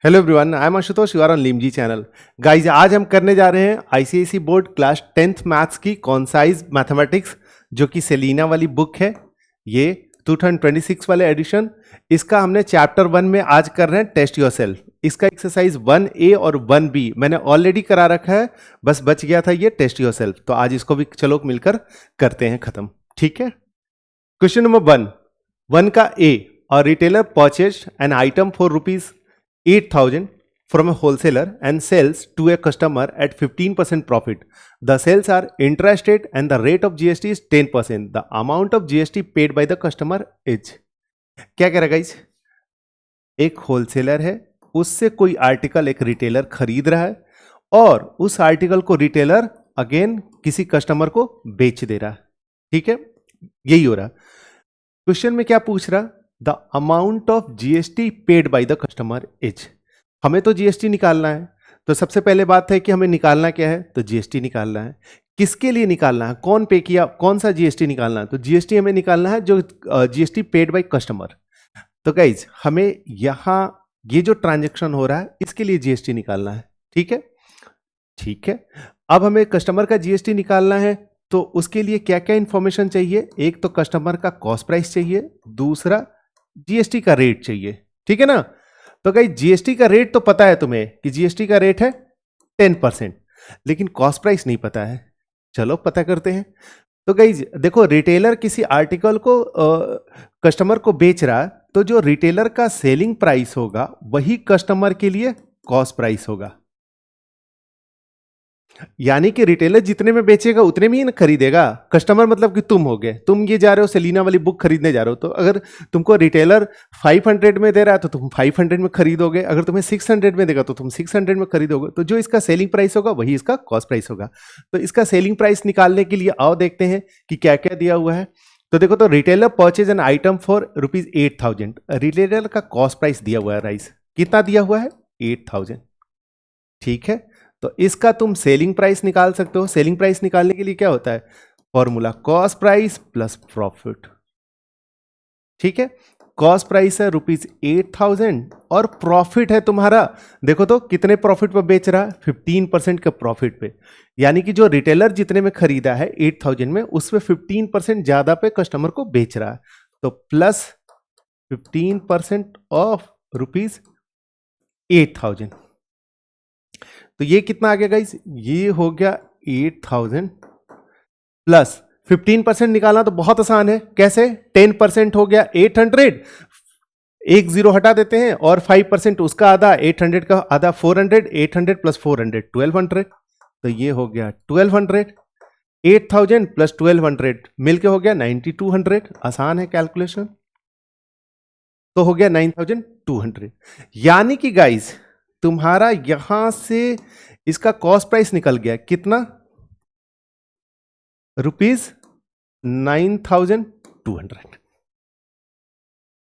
Hello everyone, I am Ashutosh, you are on Limji channel. Guys, आज हम करने जा रहे हैं ICIC board class 10th maths की कॉन्साइज मैथमेटिक्स, जो कि सेलिना वाली बुक है। ये 2026 वाले एडिशन। इसका हमने चैप्टर 1 में आज कर रहे हैं टेस्ट योरसेल्फ। इसका एक्सरसाइज 1A और 1B मैंने ऑलरेडी करा रखा है, बस बच गया था ये टेस्ट योरसेल्फ। तो आज इसको भी चलो मिलकर करते हैं खत्म, ठीक है। क्वेश्चन नंबर 1 का ए, और retailer purchase an item for ₹8,000 from a wholesaler and sells to a customer at 15% profit. The sales are interest-rate and the rate of GST is 10%. The amount of GST paid by the customer is. क्या कह रहा है guys? एक wholesaler है, उससे कोई article एक retailer खरीद रहा है और उस आर्टिकल को रिटेलर अगेन किसी कस्टमर को बेच दे रहा है, ठीक है। यही हो रहा। क्वेश्चन में क्या पूछ रहा? The amount of GST paid by the customer is. हमें तो जीएसटी निकालना है, तो सबसे पहले बात है कि हमें निकालना क्या है, तो जीएसटी निकालना है। किसके लिए निकालना है, कौन पे किया, कौन सा जीएसटी निकालना है, तो जीएसटी हमें निकालना है जो जीएसटी पेड बाय कस्टमर। तो गाइज, हमें यहां ये जो ट्रांजैक्शन हो रहा है इसके लिए जीएसटी निकालना है, ठीक है। ठीक है, अब हमें कस्टमर का जीएसटी निकालना है, तो उसके लिए क्या क्या इंफॉर्मेशन चाहिए? एक तो कस्टमर का कॉस्ट प्राइस चाहिए, दूसरा जीएसटी का रेट चाहिए, ठीक है ना। तो गाइस, जीएसटी का रेट तो पता है तुम्हें कि जीएसटी का रेट है 10%, लेकिन कॉस्ट प्राइस नहीं पता है। चलो पता करते हैं। तो गाइस देखो, रिटेलर किसी आर्टिकल को कस्टमर को बेच रहा है, तो जो रिटेलर का सेलिंग प्राइस होगा वही कस्टमर के लिए कॉस्ट प्राइस होगा। यानी कि रिटेलर जितने में बेचेगा उतने में ही ना खरीदेगा। कस्टमर मतलब कि तुम हो गए, तुम ये जा रहे हो सेलिना वाली बुक खरीदने जा रहे हो, तो अगर तुमको रिटेलर 500 में दे रहा है तो तुम 500 में खरीदोगे, अगर तुम्हें 600 में देगा तो तुम 600 में खरीदोगे। तो जो इसका सेलिंग प्राइस होगा वही इसका कॉस्ट प्राइस होगा। तो इसका सेलिंग प्राइस निकालने के लिए आओ देखते हैं कि क्या क्या दिया हुआ है। तो देखो, तो retailer purchase an item for ₹8,000। Retailer का कॉस्ट प्राइस दिया हुआ है राइस, कितना दिया हुआ है? 8,000, ठीक है। तो इसका तुम सेलिंग प्राइस निकाल सकते हो। सेलिंग प्राइस निकालने के लिए क्या होता है? Formula cost price plus profit, ठीक है। कॉस्ट प्राइस है ₹8,000 और प्रॉफिट है तुम्हारा, देखो तो कितने प्रॉफिट पे बेच रहा है? 15% के प्रॉफिट पे। यानी कि जो रिटेलर जितने में खरीदा है 8,000 में, उसमें 15% ज्यादा पे कस्टमर को बेच रहा है। तो प्लस 15% ऑफ ₹8,000। तो ये कितना आ गया गाइस? ये हो गया 8,000 प्लस 15% निकालना तो बहुत आसान है। कैसे? 10% हो गया 800, एक जीरो हटा देते हैं, और 5% उसका आधा, 800 का आधा 400, 800 प्लस 400 1200। तो ये हो गया 1200। 8,000 प्लस 1200 मिलके हो गया 9,200। आसान है कैलकुलेशन। तो हो गया 9,200। यानी कि गाइस, तुम्हारा यहां से इसका कॉस्ट प्राइस निकल गया कितना? ₹9,200,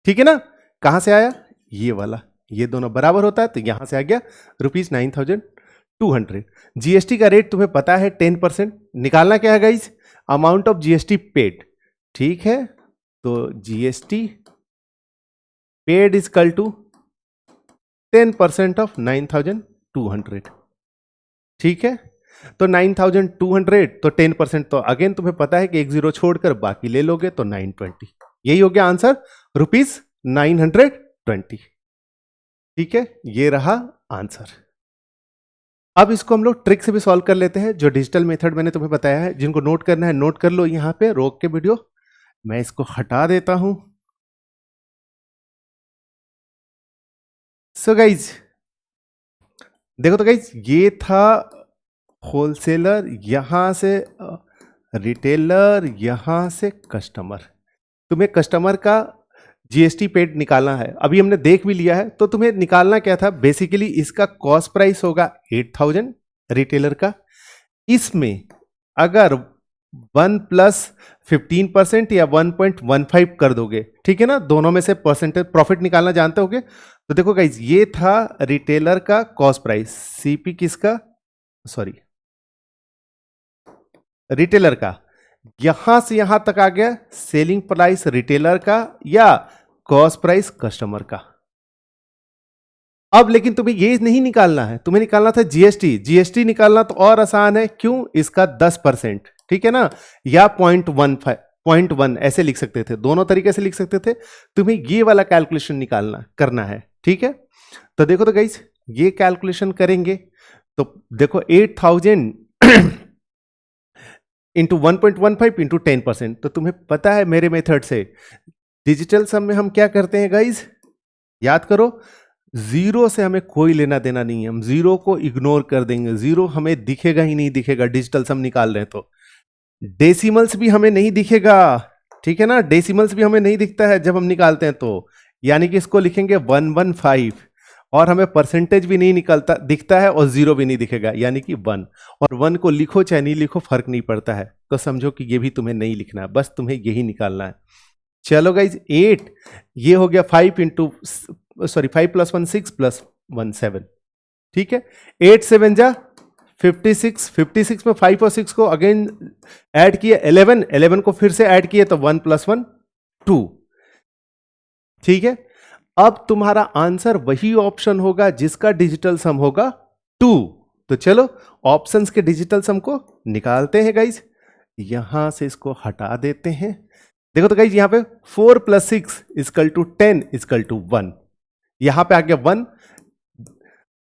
ठीक है ना। कहां से आया? ये वाला, ये दोनों बराबर होता है, तो यहां से आ गया ₹9,200। जीएसटी का रेट तुम्हें पता है 10%। निकालना क्या है guys? Amount of GST paid, ठीक है। तो GST paid is equal to 10% of 9,200, ठीक है। तो 9,200, तो 10%, तो अगेन तुम्हें पता है कि एक जीरो छोड़कर बाकी ले लोगे तो 920। यही हो गया आंसर, ₹920, ठीक है। ये रहा आंसर। अब इसको हम लोग ट्रिक से भी सॉल्व कर लेते हैं, जो डिजिटल मेथड मैंने तुम्हें बताया है। जिनको नोट करना है नोट कर लो, यहां पे रोक के वीडियो। मैं इसको हटा देता हूं। सो गाइज देखो, तो गाइज ये था होलसेलर, यहां से रिटेलर, यहां से कस्टमर। तुम्हें कस्टमर का जीएसटी पेड निकालना है, अभी हमने देख भी लिया है। तो तुम्हें निकालना क्या था? बेसिकली इसका कॉस्ट प्राइस होगा 8,000 रिटेलर का। इसमें अगर 1 प्लस 15% या 1.15 कर दोगे, ठीक है ना, दोनों में से परसेंटेज प्रॉफिट निकालना जानते होगे। तो देखो गाइज, ये था रिटेलर का कॉस्ट प्राइस, सीपी किसका, सॉरी रिटेलर का। यहां से यहां तक आ गया सेलिंग प्राइस रिटेलर का या कॉस्ट प्राइस कस्टमर का। अब लेकिन तुम्हें ये नहीं निकालना है, तुम्हें निकालना था जीएसटी। जीएसटी निकालना तो और आसान है, क्यों? इसका 10%, ठीक है ना, या 0.1 ऐसे लिख सकते थे, दोनों तरीके से लिख सकते थे। तुम्हें ये वाला कैलकुलेशन निकालना करना है, ठीक है। तो देखो तो गाइस, ये कैलकुलेशन करेंगे तो देखो 8000 इंटू 1.15 इंटू 10%। तो तुम्हें पता है मेरे मेथड से डिजिटल सम में हम क्या करते हैं गाइस, याद करो, जीरो से हमें कोई लेना देना नहीं है, हम जीरो को इग्नोर कर देंगे, जीरो हमें दिखेगा ही नहीं दिखेगा डिजिटल सम निकाल रहे हैं तो। डेसिमल्स भी हमें नहीं दिखेगा, ठीक है ना, डेसिमल्स भी हमें नहीं दिखता है जब हम निकालते हैं तो, यानी कि इसको लिखेंगे 115, और हमें परसेंटेज भी नहीं निकलता दिखता है और जीरो भी नहीं दिखेगा, यानी कि 1। और 1 को लिखो चाहे नहीं लिखो फर्क नहीं पड़ता है, तो समझो कि ये भी तुम्हें नहीं लिखना है, बस तुम्हें यही निकालना है। चलो गाइज 8, ये हो गया 5 इंटू 5 + 1 6 + 1 7, ठीक है। 8 7 जा 56, 56 में 5 और 6 को अगेन ऐड किए 11, 11 को फिर से ऐड किए तो 1 + 1 2, ठीक है। अब तुम्हारा आंसर वही ऑप्शन होगा जिसका डिजिटल सम होगा 2। तो चलो ऑप्शंस के डिजिटल सम को निकालते हैं गाइज, यहां से इसको हटा देते हैं। देखो तो गाइज, यहां पे 4 + 6 = 10 = 1, यहां पे आ गया 1।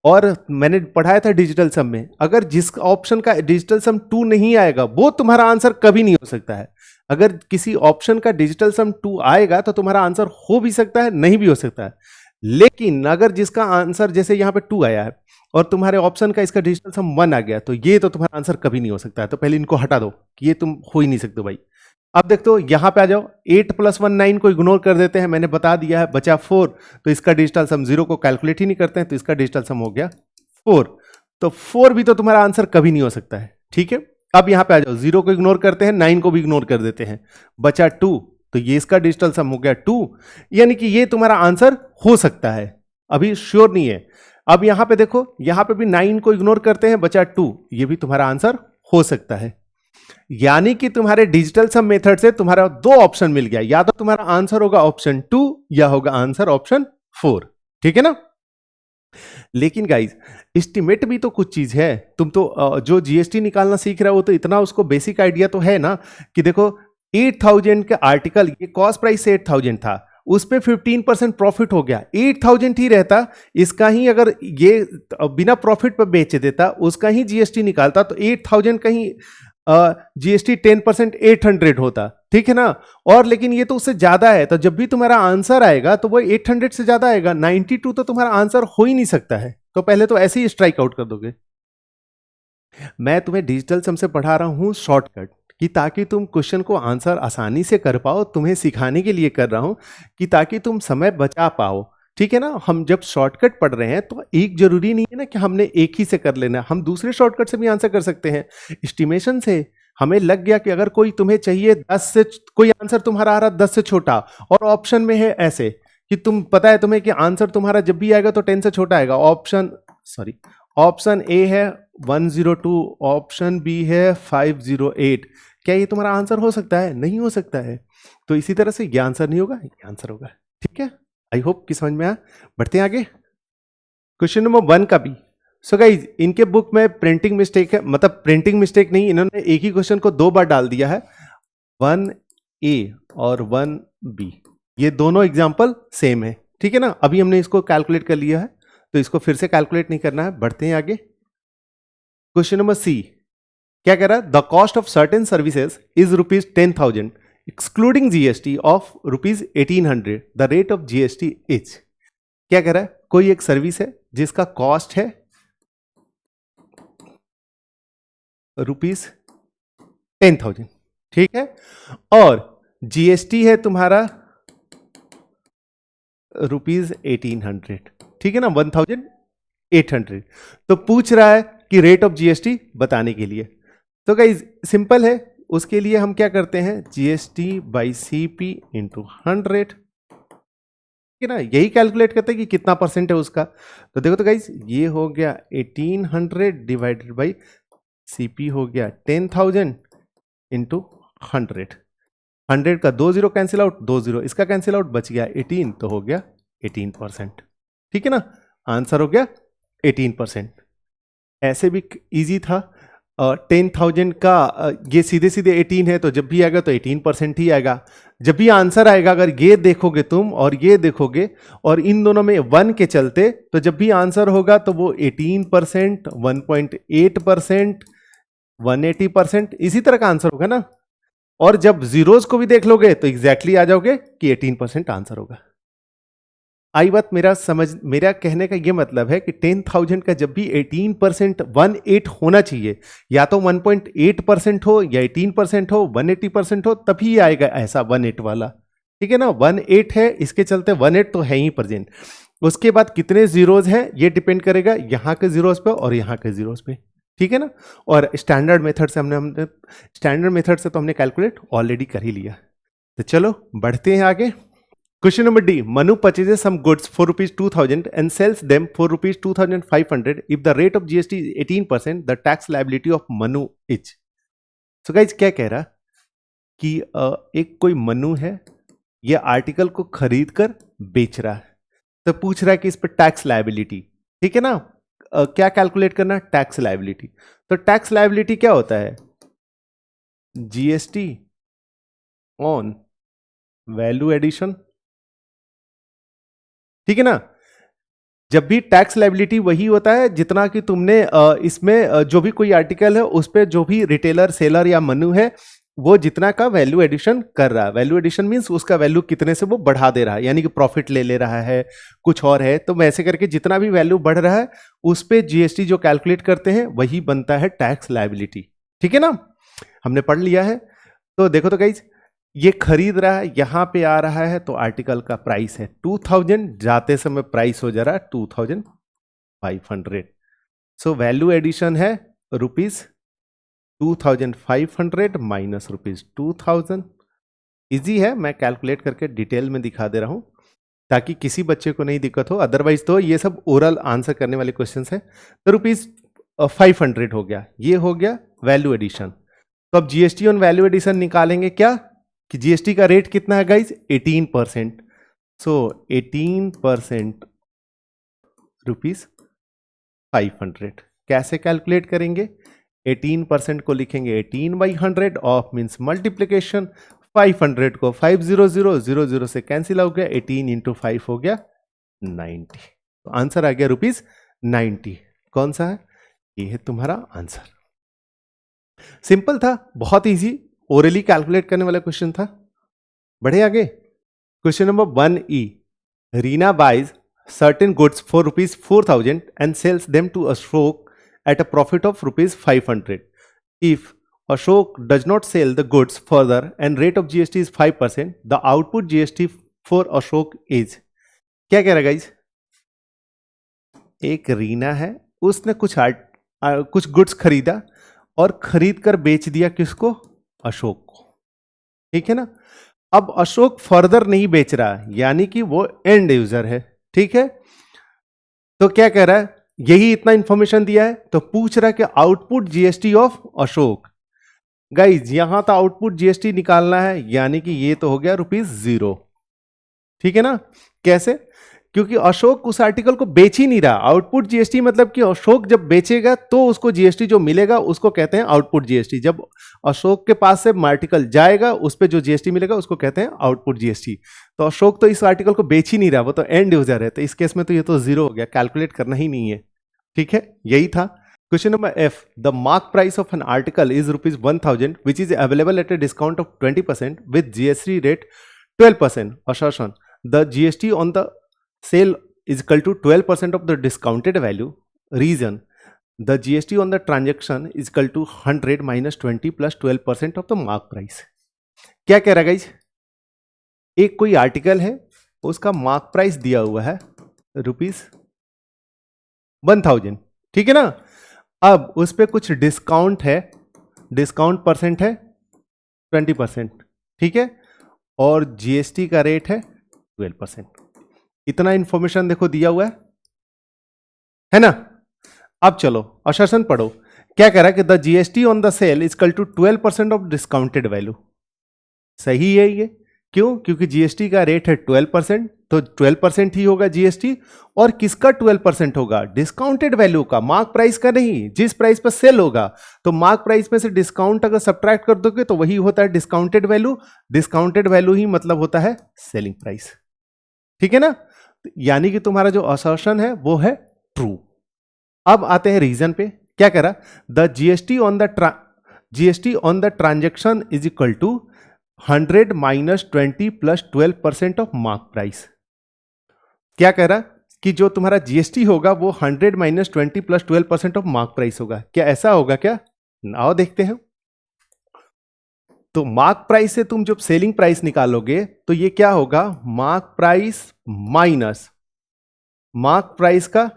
और मैंने पढ़ाया था डिजिटल सम में, अगर जिस ऑप्शन का डिजिटल सम 2 नहीं आएगा वो तुम्हारा आंसर कभी नहीं हो सकता है। अगर किसी ऑप्शन का डिजिटल सम 2 आएगा तो तुम्हारा आंसर हो भी सकता है, नहीं भी हो सकता है। लेकिन अगर जिसका आंसर जैसे यहां पे 2 आया है और तुम्हारे ऑप्शन का इसका डिजिटल सम 1 आ गया, तो ये तो तुम्हारा आंसर कभी नहीं हो सकता है। तो पहले इनको हटा दो कि ये तुम हो ही नहीं सकते भाई। अब देखते हो यहां पे आ जाओ, 8 + 1 9 को इग्नोर कर देते हैं, मैंने बता दिया है, बचा 4। तो इसका डिजिटल सम 0 को कैलकुलेट ही नहीं करते हैं, तो इसका डिजिटल सम हो गया 4। तो 4 भी तो तुम्हारा आंसर कभी नहीं हो सकता है, ठीक है। अब यहां पे आ जाओ, 0 को इग्नोर करते हैं, 9 को भी इग्नोर कर देते हैं, बचा 2। तो ये इसका डिजिटल सम हो गया 2, यानी कि ये तुम्हारा आंसर हो सकता है, अभी श्योर नहीं है। अब यहां पे देखो, यहां पे भी 9 को इग्नोर करते हैं, बचा 2, ये भी तुम्हारा आंसर हो सकता है। यानी कि तुम्हारे डिजिटल सम मेथड से तुम्हारा 2 ऑप्शन मिल गया, या तो तुम्हारा आंसर होगा ऑप्शन 2 या होगा आंसर ऑप्शन 4, ठीक है ना। लेकिन गाइज एस्टिमेट भी तो कुछ चीज है, तुम तो जो जीएसटी निकालना सीख रहे हो तो इतना उसको बेसिक आइडिया तो है ना, कि देखो 8000 के आर्टिकल, ये कॉस्ट प्राइस 8000 था, उस पे 15% प्रॉफिट हो गया, 8000 ही रहता, इसका ही अगर ये बिना प्रॉफिट पर बेच देता, उसका ही जीएसटी निकालता, तो 8000 का ही जीएसटी 10% 800 होता, ठीक है ना। और लेकिन ये तो उससे ज्यादा है, तो जब भी तुम्हारा आंसर आएगा तो वो 800 से ज्यादा आएगा, 92 तो तुम्हारा आंसर हो ही नहीं सकता है। तो पहले तो ऐसे ही स्ट्राइक आउट कर दोगे। मैं तुम्हें डिजिटल सम से पढ़ा रहा हूं शॉर्टकट, कि ताकि तुम क्वेश्चन को आंसर आसानी से कर पाओ, तुम्हें सिखाने के लिए कर रहा हूं, कि ताकि तुम समय बचा पाओ, ठीक है ना। हम जब शॉर्टकट पढ़ रहे हैं तो एक जरूरी नहीं है ना कि हमने एक ही से कर लेना, हम दूसरे शॉर्टकट से भी आंसर कर सकते हैं। एस्टिमेशन से हमें लग गया कि अगर कोई तुम्हें चाहिए 10 से, कोई आंसर तुम्हारा आ रहा 10 से छोटा, और ऑप्शन में है ऐसे कि तुम पता है तुम्हें कि आंसर तुम्हारा जब भी आएगा तो 10 से छोटा आएगा, ऑप्शन ए है 102, ऑप्शन बी है 508, क्या ये तुम्हारा आंसर हो सकता है? नहीं हो सकता है। तो इसी तरह से ये आंसर नहीं होगा, ये आंसर होगा, ठीक है। आई होप कि समझ में आया। बढ़ते हैं आगे, क्वेश्चन नंबर 1 का भी। सो गाइज इनके बुक में प्रिंटिंग मिस्टेक है, मतलब प्रिंटिंग मिस्टेक नहीं, इन्होंने एक ही क्वेश्चन को 2 बार डाल दिया है, 1A और 1B, ये दोनों एग्जाम्पल सेम है, ठीक है ना। अभी हमने इसको कैलकुलेट कर लिया है, तो इसको फिर से कैलकुलेट नहीं करना है। बढ़ते हैं आगे, क्वेश्चन नंबर C क्या कह रहा है, the cost of certain services is ₹10,000 excluding GST of ₹1,800, the rate of GST is. क्या कह रहा है, कोई एक सर्विस है जिसका कॉस्ट है ₹10,000, ठीक है, और जीएसटी है तुम्हारा ₹1,800, ठीक है ना, 1,800। तो पूछ रहा है कि रेट ऑफ जीएसटी बताने के लिए। तो गाइज सिंपल है, उसके लिए हम क्या करते हैं, जीएसटी बाई सीपी इंटू 100, ठीक है ना, यही कैलकुलेट करते हैं कि कितना परसेंट है उसका। तो देखो तो गाइज ये हो गया 1800 डिवाइडेड बाई सीपी हो गया 10,000 इंटू 100, 100 का 2 0 कैंसिल आउट, 2 0 इसका कैंसिल आउट, बच गया 18, तो हो गया 18%, ठीक है ना। आंसर हो गया 18%। ऐसे भी इजी था। 10,000 का ये सीधे सीधे 18 है, तो जब भी आएगा तो 18% ही आएगा। जब भी आंसर आएगा, अगर ये देखोगे तुम और ये देखोगे और इन दोनों में 1 के चलते, तो जब भी आंसर होगा तो वो 18%, 1.8%, 180%, इसी तरह का आंसर होगा ना। और जब जीरोस को भी देख लोगे तो एग्जैक्टली आ जाओगे कि 18% आंसर होगा। आई बात मेरा कहने का ये मतलब है कि 10,000 का जब भी 18% 18 होना चाहिए, या तो 1.8% हो या 18% हो, 180% हो, तभी आएगा ऐसा 18 वाला। ठीक है ना, 18 है, इसके चलते 18 तो है ही प्रेजेंट। उसके बाद कितने जीरोज हैं ये डिपेंड करेगा यहाँ के जीरोज पे और यहाँ के जीरोज पे। ठीक है ना। और स्टैंडर्ड मेथड से तो हमने कैलकुलेट ऑलरेडी कर ही लिया। तो चलो बढ़ते हैं आगे। Question number D. Manu purchases some goods for rupees 2,000 and sells them for rupees 2,500. If the rate of GST is 18%, the tax liability of Manu is. So guys, क्या कह रहा कि एक कोई मनु है, ये आर्टिकल को खरीद कर बेच रहा है, तो पूछ रहा है कि इस पर टैक्स लायबिलिटी। ठीक है ना। क्या कैलकुलेट करना, टैक्स लायबिलिटी। तो टैक्स लायबिलिटी क्या होता है, जीएसटी ऑन वैल्यू एडिशन। ठीक है ना। जब भी टैक्स लायबिलिटी वही होता है जितना कि तुमने इसमें जो भी कोई आर्टिकल है उस पे जो भी रिटेलर, सेलर या मनु है वो जितना का वैल्यू एडिशन कर रहा है। वैल्यू एडिशन मींस उसका वैल्यू कितने से वो बढ़ा दे रहा है, यानी कि प्रॉफिट ले रहा है, कुछ और है, तो वैसे करके जितना भी वैल्यू बढ़ रहा है उस पे जीएसटी जो कैलकुलेट करते हैं वही बनता है टैक्स लायबिलिटी। ठीक है ना, हमने पढ़ लिया है। तो देखो तो गाइस, ये खरीद रहा है, यहां पे आ रहा है, तो आर्टिकल का प्राइस है 2000, जाते समय प्राइस हो जा रहा है 2500। सो वैल्यू एडिशन है रुपीज 2500 माइनस रुपीज 2000। इजी है, मैं कैलकुलेट करके डिटेल में दिखा दे रहा हूं ताकि किसी बच्चे को नहीं दिक्कत हो, अदरवाइज तो ये सब ओरल आंसर करने वाले क्वेश्चंस हैं। तो रुपीज 500 हो गया, ये हो गया वैल्यू एडिशन। तो अब जीएसटी ऑन वैल्यू एडिशन निकालेंगे क्या, कि जीएसटी का रेट कितना है गाइज, 18%। सो 18% रुपीज 500 कैसे कैलकुलेट करेंगे, 18% को लिखेंगे 18/100 ऑफ मीन्स मल्टीप्लीकेशन, 500 को 500 से कैंसिल हो गया, 18 इंटू 5 हो गया 90। तो आंसर आ गया रुपीज 90। कौन सा है, ये है तुम्हारा आंसर। सिंपल था, बहुत इजी, ओरली कैलकुलेट करने वाला क्वेश्चन था। बढ़े आगे। Question number 1E. Reena buys certain goods for rupees 4,000 and sells them to Ashok at a profit of rupees 500. If Ashok does not sell the goods further and rate of GST is 5%, the output GST for Ashok is. क्या कह रहा है guys, एक रीना है, उसने कुछ goods खरीदा और खरीद कर बेच दिया किसको, अशोक को। ठीक है ना। अब अशोक फर्दर नहीं बेच रहा, यानी कि वो एंड यूजर है। ठीक है, तो क्या कह रहा है, यही इतना इंफॉर्मेशन दिया है, तो पूछ रहा है कि output GST of Ashok. Guys यहां तो आउटपुट जीएसटी निकालना है, यानी कि ये तो हो गया ₹0। ठीक है ना। कैसे, क्योंकि अशोक उस आर्टिकल को बेच ही नहीं रहा। आउटपुट जीएसटी मतलब कि अशोक जब बेचेगा तो उसको जीएसटी जो मिलेगा उसको कहते हैं आउटपुट जीएसटी। जब अशोक के पास से आर्टिकल जाएगा उस पर जो जीएसटी मिलेगा उसको कहते हैं आउटपुट जीएसटी। तो अशोक तो इस आर्टिकल को बेच ही नहीं रहा, वो तो एंड यूजर है, तो इस केस में तो ये तो 0 हो गया, कैलकुलेट करना ही नहीं है। ठीक है, यही था। Question number F. The mark price of an article is ₹1,000 which is available at a discount of 20% with GST rate 12%. Assertion. The GST on the sale is equal to 12% of the discounted value. Reason. The GST on the transaction is equal to 100 minus 20 plus 12% of the mark price. क्या कह रहा है guys, एक कोई article है, उसका mark price दिया हुआ है ₹1,000। ठीक है ना। अब उस पर कुछ डिस्काउंट है, डिस्काउंट परसेंट है 20%। ठीक है, और जीएसटी का रेट है 12%। इतना इंफॉर्मेशन देखो दिया हुआ है ना। अब चलो असर्शन पढ़ो, क्या कह रहा है कि the GST on the sale is equal to 12% of discounted value. सही है ये, क्यों? क्योंकि जीएसटी का रेट है 12%, तो 12% ही होगा जीएसटी। और किसका 12% होगा? डिस्काउंटेड वैल्यू का, मार्क प्राइस का नहीं। जिस प्राइस पर सेल होगा तो मार्क प्राइस में से डिस्काउंट अगर सब्ट्रैक्ट कर दोगे तो वही होता है डिस्काउंटेड वैल्यू। डिस्काउंटेड वैल्यू ही मतलब होता है सेलिंग प्राइस, ठीक है ना? यानी कि तुम्हारा जो असर्शन है वो है ट्रू। अब आते हैं रीजन पे। क्या कह रहा? The GST on the transaction is equal to 100 minus 20 plus 12% of mark price. क्या कह रहा? कि जो तुम्हारा जीएसटी होगा वो 100 minus 20 plus 12% of mark price होगा। क्या ऐसा होगा क्या? आओ देखते हैं। तो मार्क प्राइस से तुम जब सेलिंग प्राइस निकालोगे तो ये क्या होगा? Mark price minus mark price का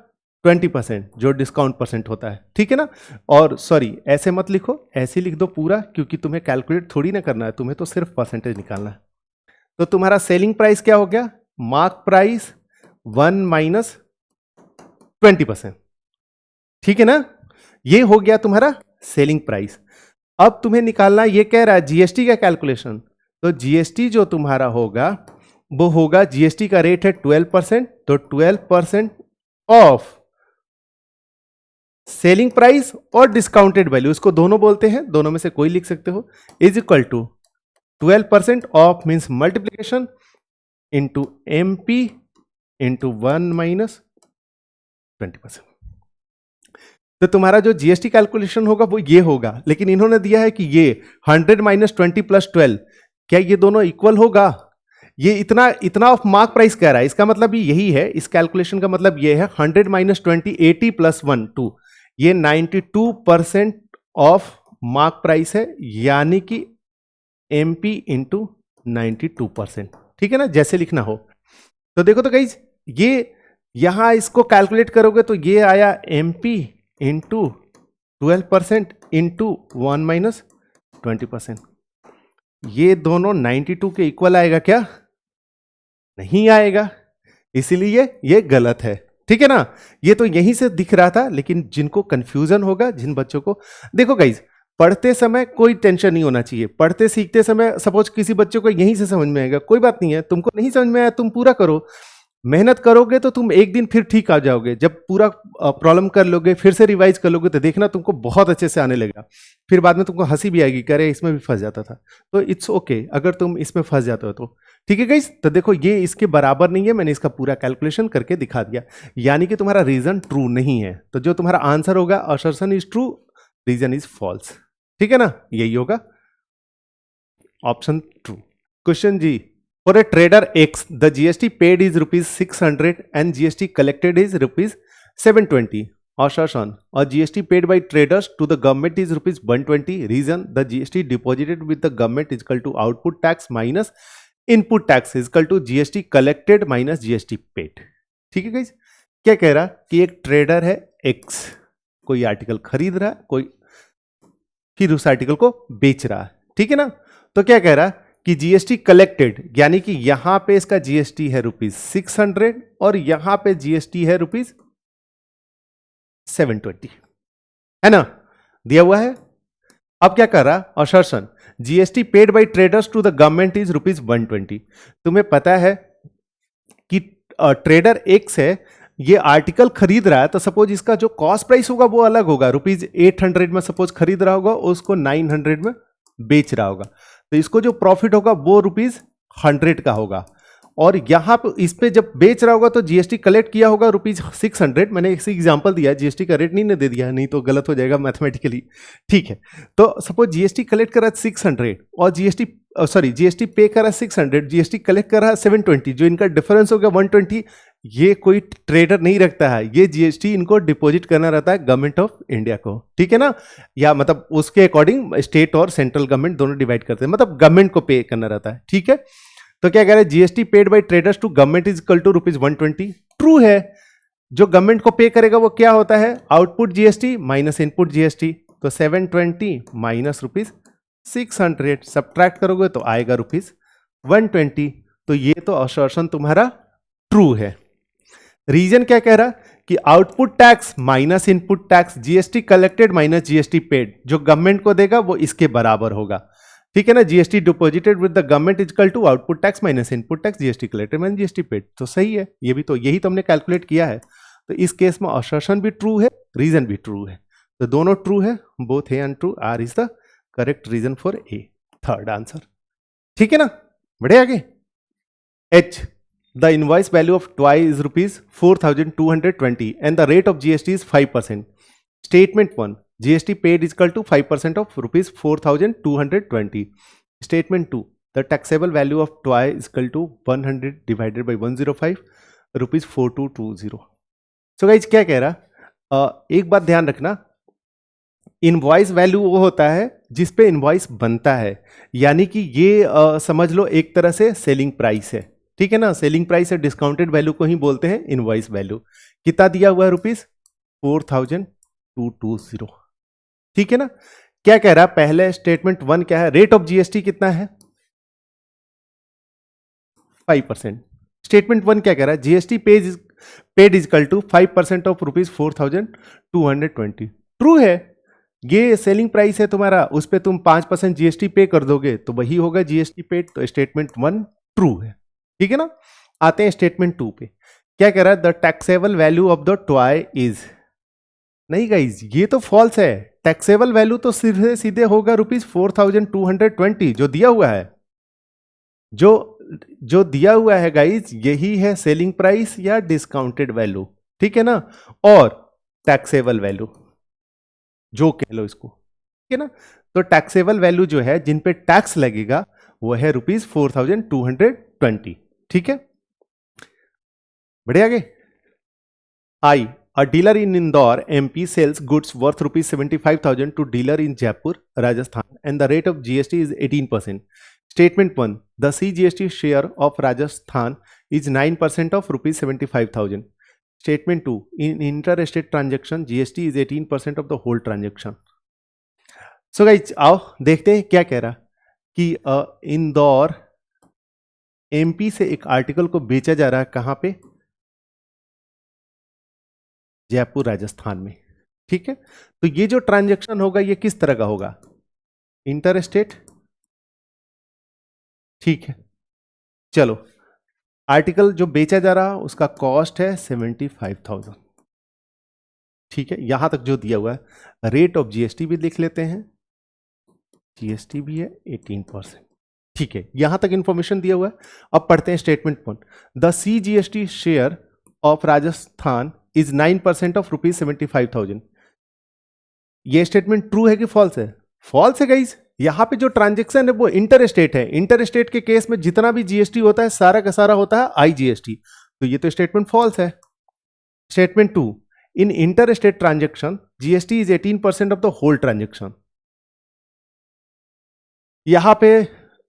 20% जो डिस्काउंट परसेंट होता है, ठीक है ना? और सॉरी, ऐसे मत लिखो, ऐसे लिख दो पूरा, क्योंकि तुम्हें कैलकुलेट थोड़ी ना करना है, तुम्हें तो सिर्फ परसेंटेज निकालना है। तो तुम्हारा सेलिंग प्राइस क्या हो गया? मार्क प्राइस 1 माइनस 20%, ठीक है ना? ये हो गया तुम्हारा सेलिंग प्राइस। अब तुम्हें निकालना, ये कह रहा है जीएसटी का कैलकुलेशन। तो जीएसटी जो तुम्हारा होगा वो होगा, जीएसटी का रेट है 12%, तो 12% ऑफ सेलिंग प्राइस और डिस्काउंटेड वैल्यू, इसको दोनों बोलते हैं, दोनों में से कोई लिख सकते हो, is equal to 12% of means multiplication into MP into 1 minus 20%। तो तुम्हारा जो जीएसटी कैलकुलेशन होगा वो ये होगा, लेकिन इन्होंने दिया है कि ये 100 माइनस 20 प्लस 12, क्या ये दोनों इक्वल होगा? ये इतना ऑफ मार्क प्राइस कह रहा है, इसका मतलब भी यही है, इस कैलकुलेशन का मतलब ये है 100 माइनस 20 80 प्लस 1 2, ये 92% ऑफ मार्क प्राइस है, यानी कि एमपी इंटू 92%, ठीक है ना? जैसे लिखना हो तो देखो तो गाइस, ये यहां इसको कैलकुलेट करोगे तो ये आया एमपी इंटू 12% इंटू 1 माइनस 20%। ये दोनों 92 के इक्वल आएगा क्या? नहीं आएगा, इसीलिए ये गलत है, ठीक है ना? ये तो यहीं से दिख रहा था, लेकिन जिनको कंफ्यूजन होगा, जिन बच्चों को, देखो गाइज, पढ़ते समय कोई टेंशन नहीं होना चाहिए। पढ़ते सीखते समय सपोज किसी बच्चे को यहीं से समझ में आएगा, कोई बात नहीं है। तुमको नहीं समझ में आया, तुम पूरा करो, मेहनत करोगे तो तुम एक दिन फिर ठीक आ जाओगे। जब पूरा प्रॉब्लम कर लोगे, फिर से रिवाइज कर लोगे, तो देखना तुमको बहुत अच्छे से आने लगेगा। फिर बाद में तुमको हंसी भी आएगी, करे इसमें भी फंस जाता था। तो इट्स ओके अगर तुम इसमें फंस जाते हो तो, ठीक है गाइस? तो देखो, ये इसके बराबर नहीं है, मैंने इसका पूरा कैलकुलेशन करके दिखा दिया, यानी कि तुम्हारा रीजन ट्रू नहीं है। तो जो तुम्हारा आंसर होगा, assertion is true, reason is false, ठीक है ना? यही होगा option true. Question G, for a trader X, the GST paid is rupees 600 and GST collected is rupees 720. Assertion: or GST paid by traders to the government is rupees 120. Reason: the GST deposited with the government is equal to output tax minus input tax is equal to GST collected minus GST paid. ठीक है guys? क्या कह रहा कि एक trader है X, कोई article खरीद रहा है, कोई फिर उस आर्टिकल को बेच रहा है, ठीक है ना? तो क्या कह रहा कि जीएसटी कलेक्टेड, यानी कि यहां पे इसका जीएसटी है रुपीज 600 और यहां पे जीएसटी है रुपीज 720, है ना? दिया हुआ है। अब क्या कर रहा? Assertion: GST paid by traders to the government is rupees 120। तुम्हें पता है कि ट्रेडर एक्स है, ये आर्टिकल खरीद रहा है, तो सपोज इसका जो कॉस्ट प्राइस होगा वो अलग होगा। रुपीज 800 में सपोज खरीद रहा होगा, उसको 900 में बेच रहा होगा, तो इसको जो प्रॉफिट होगा वो रुपीज 100 का होगा। और यहां पे इस पे जब बेच रहा होगा तो जीएसटी कलेक्ट किया होगा रुपीज 600। मैंने इसी एग्जांपल दिया, जीएसटी का रेट नहीं दे दिया, नहीं तो गलत हो जाएगा मैथमेटिकली, ठीक है? तो सपोज जीएसटी कलेक्ट करा 600 और जीएसटी पे करा 600, जीएसटी कलेक्ट करा 720, जो इनका डिफरेंस हो गया 120। ये कोई ट्रेडर नहीं रखता है, ये जीएसटी इनको डिपॉजिट करना रहता है गवर्नमेंट ऑफ इंडिया को, ठीक है ना? या मतलब उसके अकॉर्डिंग स्टेट और सेंट्रल गवर्नमेंट दोनों डिवाइड करते हैं, मतलब गवर्नमेंट को पे करना रहता है, ठीक है? तो क्या कह रहे हैं? GST paid by traders to government is equal to rupees 120। True है, जो गवर्नमेंट को पे करेगा वो क्या होता है? Output GST minus input GST. तो 720 माइनस रुपीज 600 सब्ट्रैक्ट करोगे तो आएगा रुपीज 120। तो ये तो असर्शन तुम्हारा ट्रू है। रीजन क्या कह रहा कि output tax minus input tax, GST collected minus GST paid, जो गवर्नमेंट को देगा वो इसके बराबर होगा, ठीक है ना। GST deposited with the government is equal to output tax minus input tax, GST collected minus GST paid. तो सही है, ये भी तो यही तो हमने कैलकुलेट किया है। तो इस केस में असर्शन भी ट्रू है, रीजन भी ट्रू है, तो दोनों ट्रू है, both A and true, R is the correct reason for A, third answer. ठीक है ना, बढ़े आगे। H, the invoice value of toy is ₹4,220 and the rate of GST is 5%। Statement 1, GST paid is equal to 5% of ₹4,220. Statement 2, the taxable value of toy is equal to 100 divided by 105, ₹4220. So guys, क्या कह रहा, एक बात ध्यान रखना, invoice value वो होता है जिस पे इनवॉइस बनता है, यानी कि ये समझ लो एक तरह से सेलिंग प्राइस है। ठीक है ना, सेलिंग प्राइस है, डिस्काउंटेड वैल्यू को ही बोलते हैं इनवॉइस वैल्यू। कितना दिया हुआ है, ₹4,220। ठीक है ना। क्या कह रहा है, पहले स्टेटमेंट 1 क्या है, रेट ऑफ जीएसटी कितना है, 5%। स्टेटमेंट 1 क्या कह रहा है, GST paid is equal to 5% of ₹4,220। True है, ये सेलिंग प्राइस है तुम्हारा, उस पर तुम 5% जीएसटी पे कर दोगे तो वही होगा जीएसटी पेड। तो स्टेटमेंट 1 ट्रू है। ठीक है ना। आते हैं स्टेटमेंट 2 पे, क्या कह रहा है, the taxable value of the toy is, नहीं गाइज ये तो फॉल्स है, टैक्सेबल वैल्यू तो सीधे सीधे होगा ₹4,220 जो दिया हुआ है, जो दिया हुआ है गाइज यही है सेलिंग प्राइस या डिस्काउंटेड वैल्यू। ठीक है ना, और टैक्सेबल वैल्यू जो कह लो इसको। ठीक है ना, तो टैक्सेबल वैल्यू जो है जिन पे टैक्स लगेगा वो है ₹4,220। ठीक है, बढ़िया आगे। आई, a dealer in Indore, MP sells goods worth ₹75,000 to dealer in Jaipur, Rajasthan, and the rate of GST is 18%. Statement 1, the CGST share of Rajasthan is 9% of ₹75,000. Statement 2, in interstate transaction, GST is 18% of the whole transaction. So guys, आओ देखते हैं क्या कह रहा कि Indore MP से एक article को बेचा जा रहा है, कहां पे, जयपुर राजस्थान में। ठीक है, तो ये जो ट्रांजैक्शन होगा ये किस तरह का होगा, इंटर स्टेट। ठीक है, चलो आर्टिकल जो बेचा जा रहा उसका कॉस्ट है 75,000। ठीक है, यहां तक जो दिया हुआ है, रेट ऑफ जीएसटी भी लिख लेते हैं, जीएसटी भी है 18%। ठीक है, यहां तक इंफॉर्मेशन दिया हुआ है। अब पढ़ते हैं statement 1, the CGST share of Rajasthan is 9% of ₹75,000। ये स्टेटमेंट ट्रू है कि फॉल्स है, फॉल्स है गाइस। यहां पे जो ट्रांजैक्शन है वो इंटर स्टेट है, इंटर स्टेट के केस में जितना भी जीएसटी होता है सारा का सारा होता है IGST, तो ये तो स्टेटमेंट फॉल्स है। Statement 2, in inter state transaction GST is 18% of the whole transaction. यहां पे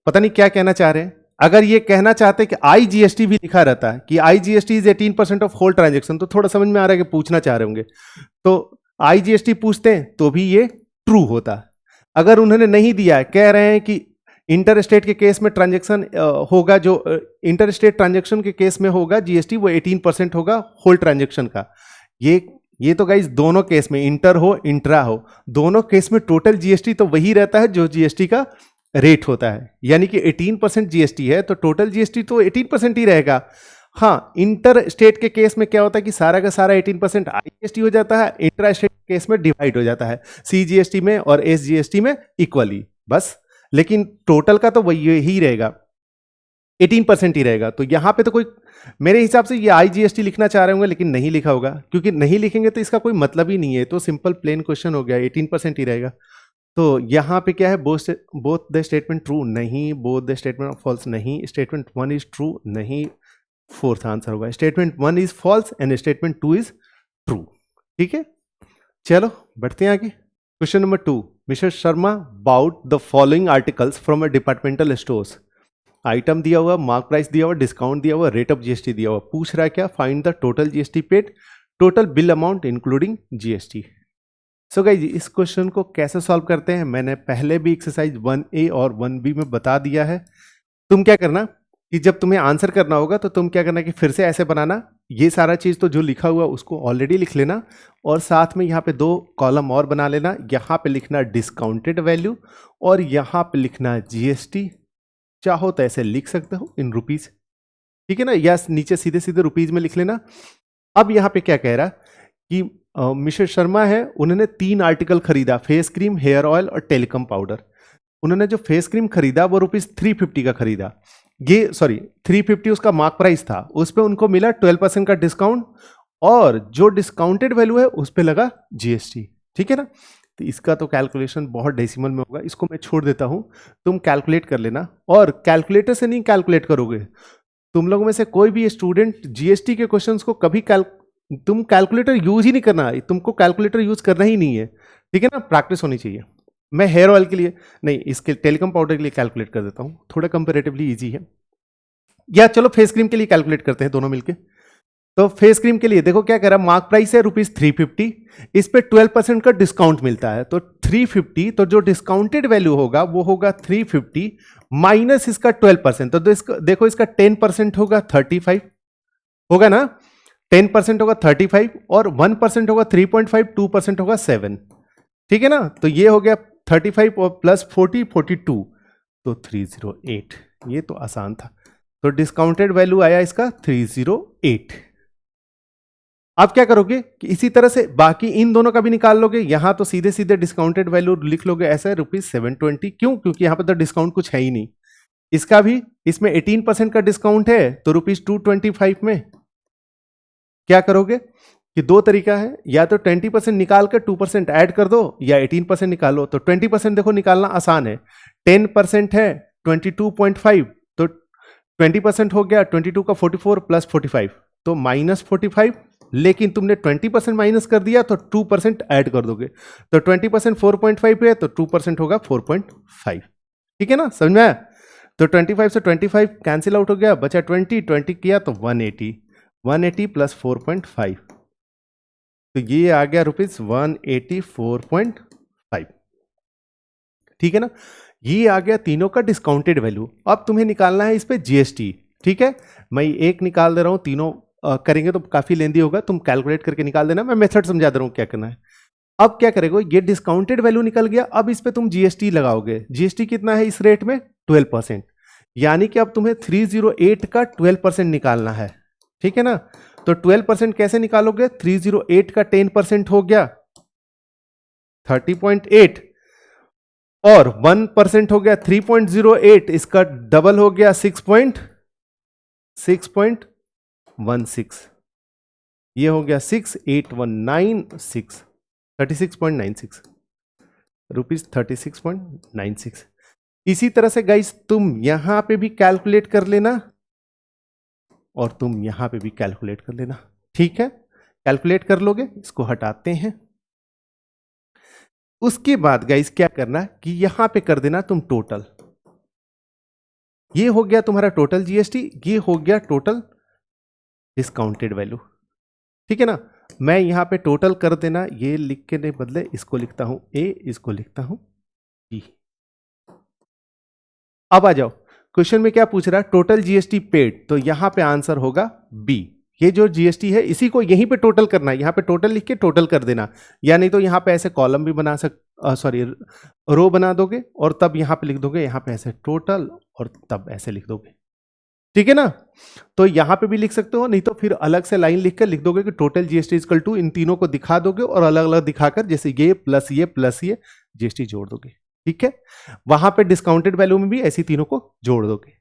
पता नहीं क्या कहना चाह रहे हैं, अगर ये कहना चाहते कि IGST भी लिखा रहता है कि IGST is 18% of whole transaction, तो थोड़ा समझ में आ रहा है कि पूछना चाह रहे होंगे, तो IGST पूछते हैं तो भी ये ट्रू होता। अगर उन्होंने नहीं दिया है, कह रहे हैं कि इंटर स्टेट के केस में ट्रांजैक्शन होगा, जो इंटर स्टेट ट्रांजैक्शन के केस में होगा जीएसटी वो 18% होगा होल ट्रांजैक्शन का। ये तो गाइस दोनों केस में, इंटर हो इंट्रा हो, दोनों केस में टोटल जीएसटी तो वही रहता है जो जीएसटी का रेट होता है, यानी कि 18% जीएसटी है तो टोटल जीएसटी तो 18% ही रहेगा। हाँ, इंटर स्टेट के केस में क्या होता है कि सारा का सारा 18% IGST हो जाता है, इंट्रा स्टेट के केस में डिवाइड हो जाता है, CGST में और SGST में इक्वली बस, लेकिन टोटल का तो वही ही रहेगा, 18% ही रहेगा। तो यहां पे तो कोई, मेरे हिसाब से ये IGST लिखना चाह रहे होंगे लेकिन नहीं लिखा होगा, क्योंकि नहीं लिखेंगे तो इसका कोई मतलब ही नहीं है, तो सिंपल प्लेन क्वेश्चन हो गया, 18% ही रहेगा। तो यहां पे क्या है, बोथ द स्टेटमेंट ट्रू नहीं, बोथ द स्टेटमेंट फॉल्स नहीं, स्टेटमेंट 1 इज ट्रू नहीं, फोर्थ आंसर होगा statement 1 is false and statement 2 is true. ठीक है, चलो बढ़ते हैं आगे। Question number 2, mister Sharma bought the following articles from a departmental stores. Item दिया हुआ, मार्क प्राइस दिया हुआ, डिस्काउंट दिया हुआ, रेट ऑफ जीएसटी दिया हुआ, पूछ रहा है क्या, find the total GST paid, total bill amount including GST. So guys, इस क्वेश्चन को कैसे सॉल्व करते हैं मैंने पहले भी एक्सरसाइज 1A और 1B में बता दिया है। तुम क्या करना, कि जब तुम्हें आंसर करना होगा तो तुम क्या करना कि फिर से ऐसे बनाना, ये सारा चीज़ तो जो लिखा हुआ उसको ऑलरेडी लिख लेना, और साथ में यहाँ पे 2 कॉलम और बना लेना। यहाँ पे लिखना डिस्काउंटेड वैल्यू और यहाँ पे लिखना जीएसटी। चाहो तो ऐसे लिख सकते हो इन रुपीज, ठीक है ना, या नीचे सीधे सीधे रुपीज में लिख लेना। अब यहाँ पे क्या कह रहा कि मिस्टर शर्मा है, उन्होंने 3 आर्टिकल खरीदा, फेस क्रीम, हेयर ऑयल और टेलीकॉम पाउडर। उन्होंने जो फेस क्रीम खरीदा वो ₹350 का खरीदा, ये सॉरी 350 उसका मार्क प्राइस था, उस पर उनको मिला 12% का डिस्काउंट, और जो डिस्काउंटेड वैल्यू है उस पर लगा जीएसटी, ठीक है ना। तो इसका तो कैलकुलेशन बहुत डेसिमल में होगा, इसको मैं छोड़ देता हूं, तुम कैलकुलेट कर लेना। और कैलकुलेटर से नहीं कैलकुलेट करोगे, तुम लोगों में से कोई भी स्टूडेंट जीएसटी के क्वेश्चंस को कभी तुम कैलकुलेटर यूज ही नहीं करना, तुमको कैलकुलेटर यूज करना ही नहीं है, ठीक है ना, प्रैक्टिस होनी चाहिए। मैं हेयर ऑयल के लिए नहीं, इसके टेलीकॉम पाउडर के लिए कैलकुलेट कर देता हूं, थोड़ा कंपेरेटिवली इजी है। या चलो फेस क्रीम के लिए कैलकुलेट करते हैं दोनों मिलके। तो फेस क्रीम के लिए देखो क्या कह रहा है, मार्क प्राइस है ₹350, इस पे 12% का डिस्काउंट मिलता है, तो 350, तो जो डिस्काउंटेड वैल्यू होगा वो होगा 350 माइनस इसका 12%, तो देखो इसका 10% होगा 35, होगा ना, 10% होगा 35 और 1% होगा 3.5, 2% होगा 7, ठीक है ना। तो ये हो गया 35 और प्लस 40 42, तो 308। ये तो आसान था, तो डिस्काउंटेड वैल्यू आया इसका 308। अब क्या करोगे कि इसी तरह से बाकी इन दोनों का भी निकाल लोगे, यहां तो सीधे सीधे डिस्काउंटेड वैल्यू लिख लोगे ऐसे ₹720, क्यों, क्योंकि यहां पर तो डिस्काउंट कुछ है ही नहीं। इसका भी, इसमें 18% का डिस्काउंट है, तो ₹225 में क्या करोगे कि 2 तरीका है, या तो 20% निकाल कर 2% ऐड कर दो, या 18% निकालो। तो 20% देखो निकालना आसान है, 10% है 22.5, तो 20% हो गया 22 का 44 प्लस 45, तो -45, लेकिन तुमने 20% माइनस कर दिया तो 2% ऐड कर दोगे, तो 20% 4.5 है, तो 2% होगा 4.5, ठीक है ना, समझ में आया। तो 25 से 25 कैंसिल आउट हो गया, बचा 20 किया तो 180 प्लस 4.5, तो ये आ गया ₹184.5, ठीक है ना। ये आ गया तीनों का डिस्काउंटेड वैल्यू। अब तुम्हें निकालना है इस पे जीएसटी, ठीक है, मैं एक निकाल दे रहा हूं, तीनों करेंगे तो काफी लेंदी होगा, तुम कैलकुलेट करके निकाल देना, मैं मेथड समझा दे रहा हूं क्या करना है। अब क्या करेगा, ये डिस्काउंटेड वैल्यू निकल गया, अब इस पे तुम जीएसटी लगाओगे। जीएसटी कितना है इस रेट में, 12%, यानी कि अब तुम्हें 308 का 12% निकालना है, ठीक है ना। तो 12% कैसे निकालोगे, 308 का 10% हो गया 30.8, और 1% हो गया 3.08, इसका डबल हो गया 6.16, ये हो गया 68196, 36.96 रुपीज, 36.96। इसी तरह से गाइस तुम यहां पे भी कैलकुलेट कर लेना और तुम यहां पे भी कैलकुलेट कर लेना, ठीक है, कैलकुलेट कर लोगे, इसको हटाते हैं। उसके बाद गाइस क्या करना कि यहां पे कर देना तुम टोटल, ये हो गया तुम्हारा टोटल जीएसटी, ये हो गया टोटल डिस्काउंटेड वैल्यू, ठीक है ना। मैं यहां पे टोटल कर देना, ये लिख के नहीं बदले, इसको लिखता हूं ए, इसको लिखता हूं बी। अब आ जाओ, क्वेश्चन में क्या पूछ रहा है, टोटल जीएसटी पेड, तो यहां पे आंसर होगा बी। ये जो जीएसटी है इसी को यहीं पे टोटल करना है, यहां पे टोटल लिख के टोटल कर देना, या नहीं तो यहां पे ऐसे कॉलम भी बना सॉरी रो बना दोगे, और तब यहां पे लिख दोगे, यहां पे ऐसे टोटल, और तब ऐसे लिख दोगे, ठीक है ना। तो यहां पे भी लिख सकते हो, नहीं तो फिर अलग से लाइन लिख कर लिख दोगे कि टोटल जीएसटी इक्वल टू, इन तीनों को दिखा दोगे और अलग अलग दिखाकर, जैसे ये प्लस ये जीएसटी जोड़ दोगे, ठीक है। वहां पे डिस्काउंटेड वैल्यू में भी ऐसी तीनों को जोड़ दोगे।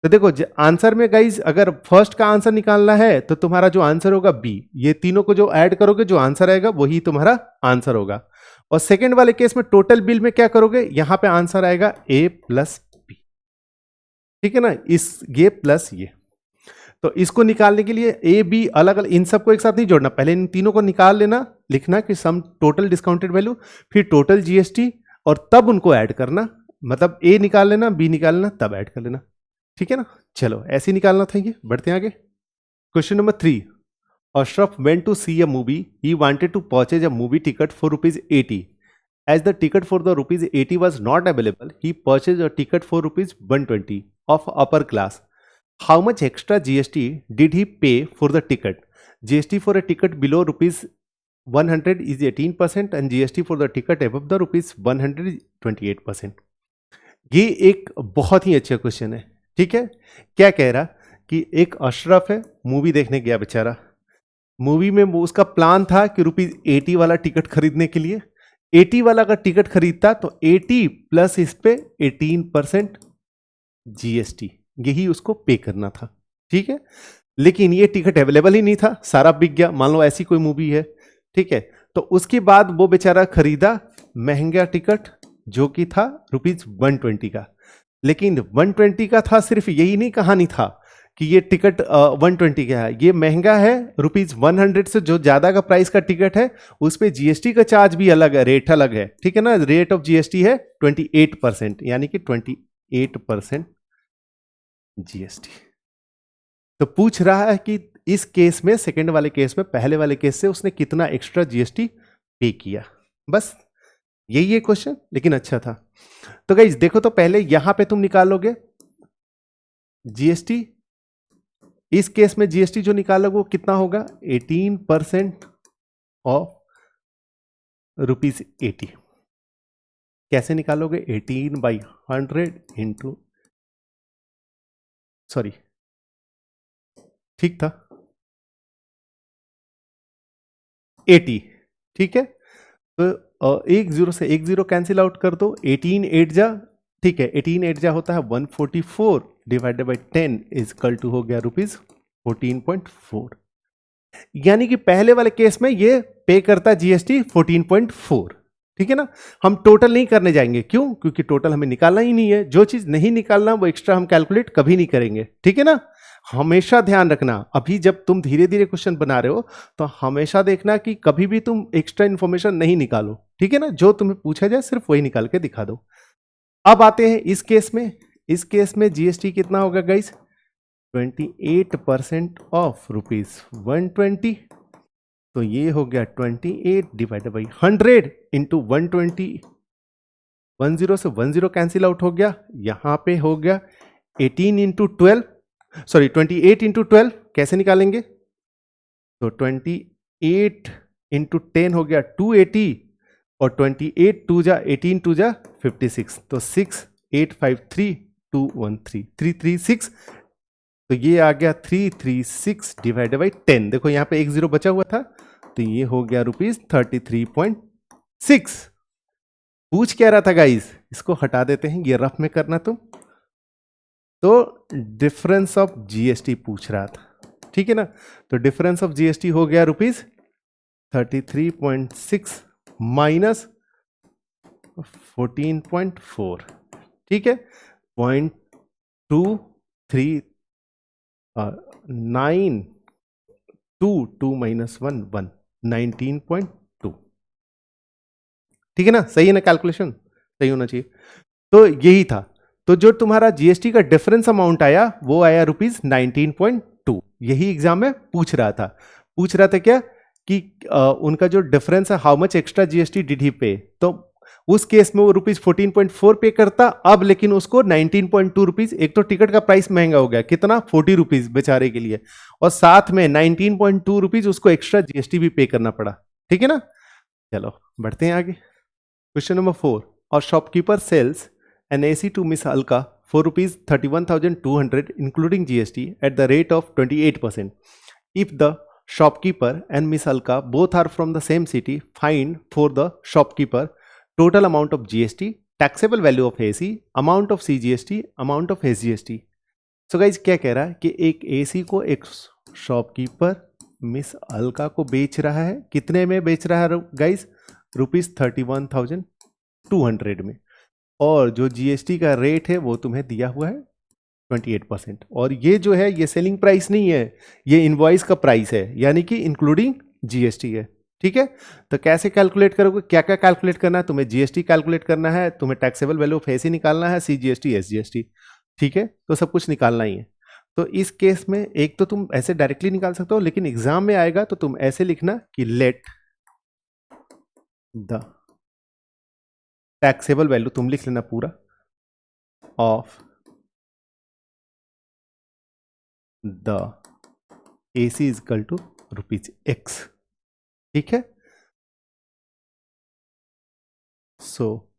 तो देखो आंसर में गाइज अगर फर्स्ट का आंसर निकालना है तो तुम्हारा जो आंसर होगा बी, ये तीनों को जो ऐड करोगे जो आंसर आएगा वही तुम्हारा आंसर होगा। और सेकंड वाले केस में टोटल बिल में क्या करोगे, यहां पे आंसर आएगा ए प्लस बी, ठीक है ना, ये प्लस ये। तो इसको निकालने के लिए ए बी अलग अलग, इन सबको एक साथ नहीं जोड़ना, पहले इन तीनों को निकाल लेना, लिखना कि सम टोटल डिस्काउंटेड वैल्यू, फिर टोटल जीएसटी, और तब उनको ऐड करना, मतलब ए निकाल लेना, बी निकाल लेना, तब ऐड कर लेना, ठीक है ना। चलो ऐसे ही निकालना था, ये बढ़ते हैं आगे। Question number 3, Ashraf went to see a movie. He wanted to purchase a movie ticket for ₹80. As the ticket for the ₹80 was not available, he purchased a ticket for ₹120 of upper class. How much extra GST did he pay for the ticket? GST for a ticket below rupees 100 is 18% and GST for the ticket above the rupees 100 is 28%. ये एक बहुत ही अच्छा question है, ठीक है। क्या कह रहा कि एक अशरफ है, मूवी देखने गया बेचारा। मूवी में वो उसका प्लान था कि ₹80 वाला टिकट खरीदने के लिए, 80 वाला का टिकट खरीदता तो 80 प्लस इस पे 18% जीएसटी, यही उसको पे करना था, ठीक है। लेकिन ये टिकट अवेलेबल ही नहीं था, सारा बिक गया। मान लो ऐसी कोई मूवी है, ठीक है। तो उसके बाद वो बेचारा खरीदा महंगा टिकट जो कि था ₹120 का। लेकिन 120 का था, सिर्फ यही नहीं कहानी था कि ये टिकट 120 का है, ये महंगा है। ₹100 से जो ज्यादा का प्राइस का टिकट है उस पर जीएसटी का चार्ज भी अलग है, रेट अलग है, ठीक है ना। रेट ऑफ जीएसटी है 28%, यानी कि 28% जीएसटी। तो पूछ रहा है कि इस केस में, सेकंड वाले केस में, पहले वाले केस से उसने कितना एक्स्ट्रा जीएसटी पे किया। बस यही है क्वेश्चन, लेकिन अच्छा था। तो गाइस देखो, तो पहले यहां पे तुम निकालोगे जीएसटी। इस केस में जीएसटी जो निकालोगे वो कितना होगा? 18% ऑफ ₹80। कैसे निकालोगे? 18/100 इंटू, सॉरी ठीक था, 80, ठीक है। तो एक जीरो से एक जीरो कैंसिल आउट कर दो, 18 8 जा, ठीक है, 18 8 जा होता है 144 डिवाइडेड बाई 10 इजकल टू हो गया ₹14.4। यानी कि पहले वाले केस में ये पे करता जीएसटी 14.4, ठीक है ना। हम टोटल नहीं करने जाएंगे, क्यों? क्योंकि टोटल हमें निकालना ही नहीं है। जो चीज नहीं निकालना वो एक्स्ट्रा हम कैलकुलेट कभी नहीं करेंगे, ठीक है ना। हमेशा ध्यान रखना, अभी जब तुम धीरे धीरे क्वेश्चन बना रहे हो तो हमेशा देखना कि कभी भी तुम एक्स्ट्रा इंफॉर्मेशन नहीं निकालो, ठीक है ना। जो तुम्हें पूछा जाए सिर्फ वही निकाल के दिखा दो। अब आते हैं इस केस में। इस केस में जीएसटी कितना होगा गाइस? 28% ऑफ ₹120। तो ये हो गया 28 डिवाइडेड बाई 100 इंटू 120। 10 से 10 कैंसिल आउट हो गया, यहां पे हो गया 18 इंटू 12, सॉरी 28 इंटू 12। कैसे निकालेंगे? तो 28 इंटू 10 हो गया 280, और 28 टू जा 18 टू जा 56, तो 6853213 336। तो ये आ गया 336 डिवाइडेड बाई 10। देखो यहां पे एक जीरो बचा हुआ था, तो ये हो गया ₹33.6। पूछ क्या रहा था गाइस? इसको हटा देते हैं, ये रफ में करना तुम। तो डिफरेंस ऑफ जीएसटी पूछ रहा था, ठीक है ना। तो डिफरेंस ऑफ जीएसटी हो गया ₹33.6 माइनस 14.4, ठीक है। 0.23 2 माइनस 1 1 19.2, ठीक है ना। सही है ना, कैलकुलेशन सही होना चाहिए। तो यही था। तो जो तुम्हारा जीएसटी का डिफरेंस अमाउंट आया वो आया ₹19.2। यही एग्जाम में पूछ रहा था। पूछ रहा था क्या कि उनका जो डिफरेंस है, how much extra GST did he पे। तो उस केस में वो ₹14.4 पे करता, अब लेकिन उसको ₹19.2। एक तो टिकट का प्राइस महंगा हो गया, कितना? ₹40 बेचारे के लिए, और साथ में ₹19.2 उसको एक्स्ट्रा जीएसटी भी पे करना पड़ा, ठीक है ना। चलो बढ़ते हैं आगे। Question number 4। और shopkeeper sells an AC to Miss Alka for ₹31,200 including GST at the rate of 28%. If the shopkeeper and Miss Alka both are from the same city, find for the shopkeeper total amount of GST, taxable value of AC, amount of CGST, amount of SGST. So guys क्या कह रहा है कि एक AC को एक shopkeeper miss Alka को बेच रहा है। कितने में बेच रहा है गाइस? ₹31,200 में। और जो जीएसटी का रेट है वो तुम्हें दिया हुआ है 28%। और ये जो है ये सेलिंग प्राइस नहीं है, ये इनवॉइस का प्राइस है, यानी कि इंक्लूडिंग जीएसटी है, ठीक है। तो कैसे कैलकुलेट करोगे? क्या क्या कैलकुलेट करना है तुम्हें? जीएसटी कैलकुलेट करना है तुम्हें, टैक्सेबल वैल्यू ऑफ एसी निकालना है, सीजीएसटी, एसजीएसटी, ठीक है। तो सब कुछ निकालना ही है। तो इस केस में एक तो तुम ऐसे डायरेक्टली निकाल सकते हो, लेकिन एग्जाम में आएगा तो तुम ऐसे लिखना कि लेट द टैक्सेबल वैल्यू, तुम लिख लेना पूरा, of the AC is equal to ₹X। ठीक है, so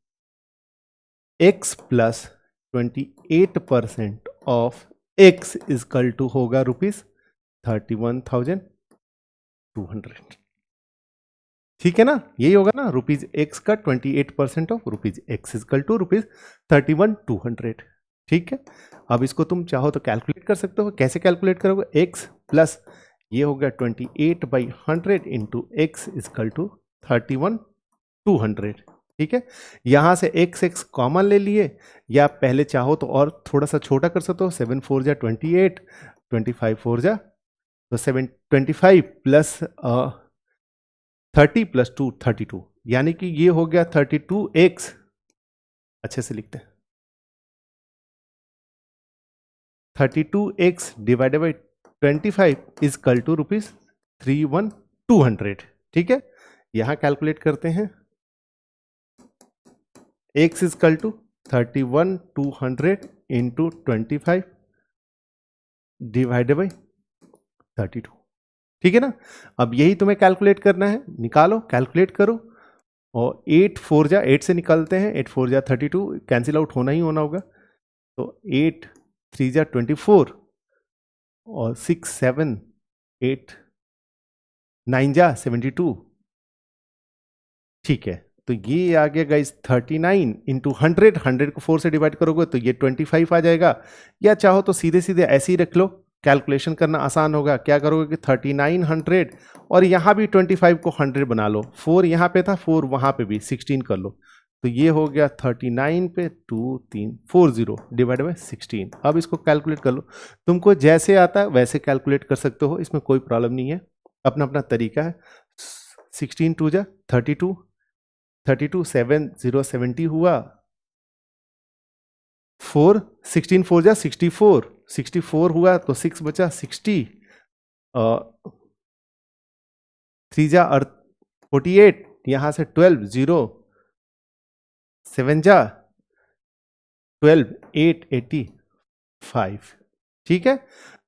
X plus 28% of X is equal to होगा ₹31,200। ठीक है ना, यही होगा ना, ₹X का 28% of ₹X is equal to ₹31,200। ठीक है, अब इसको तुम चाहो तो कैलकुलेट कर सकते हो। कैसे कैलकुलेट करोगे? X प्लस ये हो गया 28/100 into X is equal to 31,200। ठीक है, यहां से x कॉमन ले लिए, या पहले चाहो तो और थोड़ा सा छोटा कर सकते हो। 7 4 जा 28, 25 4 जा तो 25 प्लस 30 प्लस 2 32, यानी कि ये हो गया 32x। अच्छे से लिखते हैं, 32x divided by 25 is equal to ₹31,200। ठीक है, यहां कैलकुलेट करते हैं। x is equal to 31,200 into 25 divided by 32। ठीक है ना, अब यही तुम्हें कैलकुलेट करना है। निकालो, कैलकुलेट करो। और 8 4 जा 8 से निकालते हैं, 8 4 जा 32, कैंसिल आउट होना ही होना होगा। तो 8 3 जा 24 और 6 7 8 9 जा 72। ठीक है, तो ये आ गया गाइस 39 इंटू 100। 100 को 4 से डिवाइड करोगे तो ये 25 आ जाएगा। या चाहो तो सीधे सीधे ऐसे ही रख लो, कैलकुलेशन करना आसान होगा। क्या करोगे कि 3900 और यहाँ भी 25 को 100 बना लो। 4 यहाँ पे था, 4 वहाँ पे भी, 16 कर लो। तो ये हो गया 39 पे 2 3 40 डिवाइड बाई 16। अब इसको कैलकुलेट कर लो, तुमको जैसे आता है वैसे कैलकुलेट कर सकते हो, इसमें कोई प्रॉब्लम नहीं है, अपना अपना तरीका है। 16 2 जा 32, 32 7 0 70 हुआ। 4 16 4 जा 64, 64 हुआ तो 6 बचा 60। 3 जा 48, यहां से 12 0 7 जा 12 8 85। ठीक है,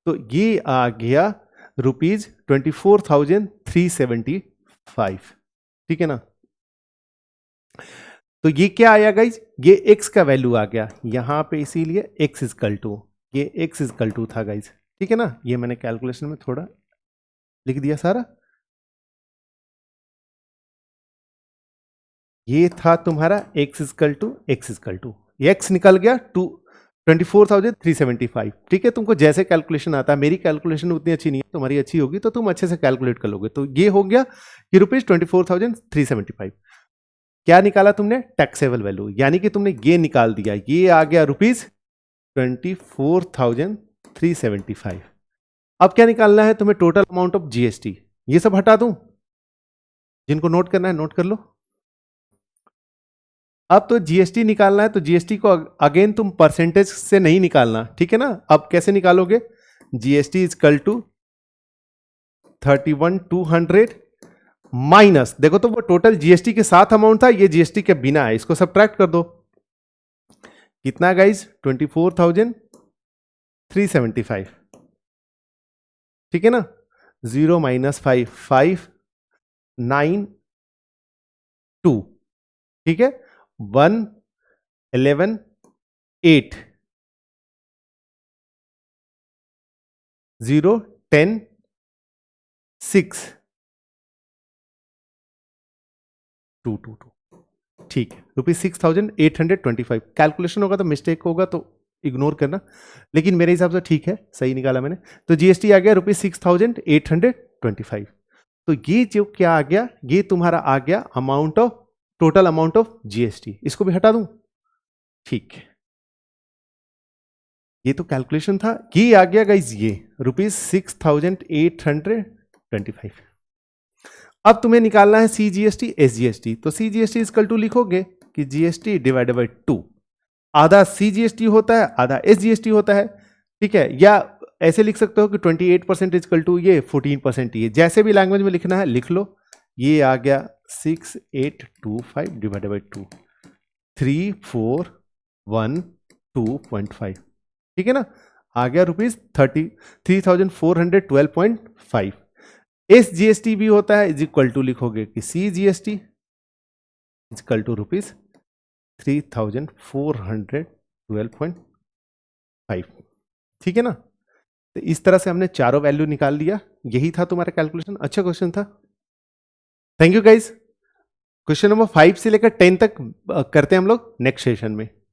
तो ये आ गया ₹24,375। ठीक है ना, तो ये क्या आया गाइज? ये x का वैल्यू आ गया यहां पे, इसीलिए x इजकल टू, ये x इजकल टू था गाइज। ठीक है ना, ये मैंने कैलकुलेशन में थोड़ा लिख दिया सारा। ये था तुम्हारा x is equal to, x is equal to, x निकल गया 24,375। ठीक है, तुमको जैसे कैलकुलेशन आता है, मेरी कैलकुलेशन उतनी अच्छी नहीं है, तुम्हारी अच्छी होगी तो तुम अच्छे से कैलकुलेट कर लोगे। तो ये हो गया कि ₹24,375। क्या निकाला तुमने? टैक्सेबल वैल्यू, यानी कि तुमने ये निकाल दिया, ये आ गया ₹24,375। अब क्या निकालना है तुम्हें? Total amount of GST. ये सब हटा दूं, जिनको नोट करना है नोट कर लो। अब तो जीएसटी निकालना है, तो जीएसटी को अगेन तुम परसेंटेज से नहीं निकालना। ठीक है ना, अब कैसे निकालोगे? GST is equal to 31,200 minus, देखो तो वो टोटल जीएसटी के साथ अमाउंट था, ये जीएसटी के बिना है, इसको सब्ट्रैक्ट कर दो। कितना गाइज? 24,375। ठीक है ना, 0 माइनस 5 5 9 2। ठीक है, 1 11 8 0 10 6 2 2 2। ठीक है, ₹6,825। कैलकुलेशन होगा तो मिस्टेक होगा तो इग्नोर करना, लेकिन मेरे हिसाब से ठीक है, सही निकाला मैंने। तो जीएसटी आ गया ₹6,825। तो ये जो क्या आ गया, ये तुम्हारा आ गया amount of, total amount of GST. इसको भी हटा दूं? ठीक है, ये तो कैलकुलेशन था, ये आ गया गाइज, ये ₹6,825। अब तुम्हें निकालना है सीजीएसटी एसजीएसटी। तो सीजीएसटी इक्वल टू लिखोगे कि जीएसटी डिवाइडेड बाई 2, आधा सीजीएसटी होता है आधा एसजीएसटी होता है। ठीक है, या ऐसे लिख सकते हो कि 28% इक्वल टू ये 14% ये, जैसे भी लैंग्वेज में लिखना है लिख लो। ये आ गया 6825 डिवाइडेड बाई 2, 3412.5। ठीक है ना, आ गया ₹33,412.5। एस जीएसटी भी होता है इज इक्वल टू लिखोगे कि C GST is equal to ₹3,412.5। ठीक है ना। तो इस तरह से हमने चारों वैल्यू निकाल लिया। यही था तुम्हारा कैलकुलेशन। अच्छा क्वेश्चन था। Thank you guys. Question number 5 से लेकर 10 तक करते हैं हम लोग नेक्स्ट सेशन में।